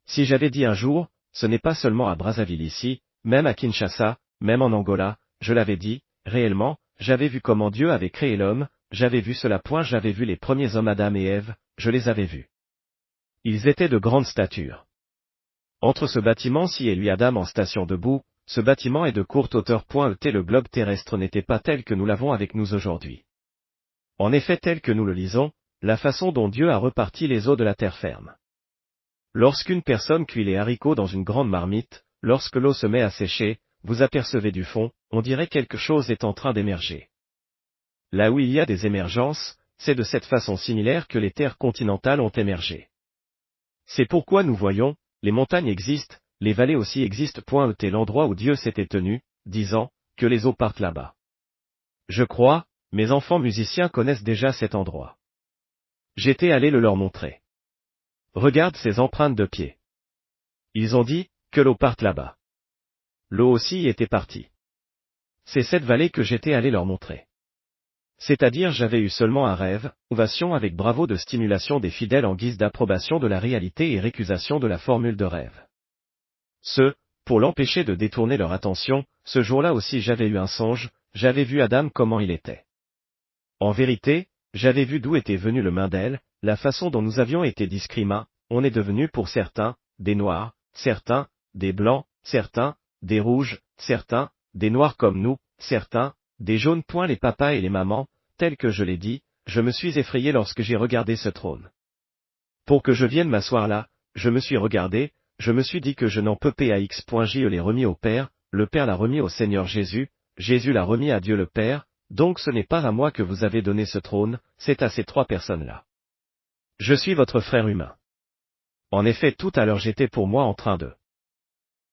Si j'avais dit un jour, ce n'est pas seulement à Brazzaville ici, même à Kinshasa, même en Angola, je l'avais dit, réellement, j'avais vu comment Dieu avait créé l'homme, j'avais vu cela point, j'avais vu les premiers hommes Adam et Ève, je les avais vus. Ils étaient de grande stature. Entre ce bâtiment-ci et lui Adam en station debout, ce bâtiment est de courte hauteur. Le globe terrestre n'était pas tel que nous l'avons avec nous aujourd'hui. En effet, tel que nous le lisons, la façon dont Dieu a reparti les eaux de la terre ferme. Lorsqu'une personne cuit les haricots dans une grande marmite, lorsque l'eau se met à sécher, vous apercevez du fond, on dirait quelque chose est en train d'émerger. Là où il y a des émergences, c'est de cette façon similaire que les terres continentales ont émergé. C'est pourquoi nous voyons, les montagnes existent, les vallées aussi existent. L'endroit où Dieu s'était tenu, disant, que les eaux partent là-bas. Je crois, mes enfants musiciens connaissent déjà cet endroit. J'étais allé le leur montrer. Regarde ces empreintes de pieds. Ils ont dit, que l'eau parte là-bas. L'eau aussi y était partie. C'est cette vallée que j'étais allé leur montrer. C'est-à-dire j'avais eu seulement un rêve, ovation avec bravo de stimulation des fidèles en guise d'approbation de la réalité et récusation de la formule de rêve. Pour l'empêcher de détourner leur attention, ce jour-là aussi j'avais eu un songe, j'avais vu Adam comment il était. En vérité, j'avais vu d'où était venu le Mindel, la façon dont nous avions été discriminés, on est devenu pour certains, des noirs, certains, des blancs, certains, des rouges, certains, des noirs comme nous, certains, des jaunes. Les papas et les mamans, tel que je l'ai dit, je me suis effrayé lorsque j'ai regardé ce trône. Pour que je vienne m'asseoir là, je me suis regardé, je me suis dit que je n'en peux pas. Je l'ai remis au Père, le Père l'a remis au Seigneur Jésus, Jésus l'a remis à Dieu le Père, donc ce n'est pas à moi que vous avez donné ce trône, c'est à ces trois personnes-là. Je suis votre frère humain. En effet, tout à l'heure j'étais pour moi en train de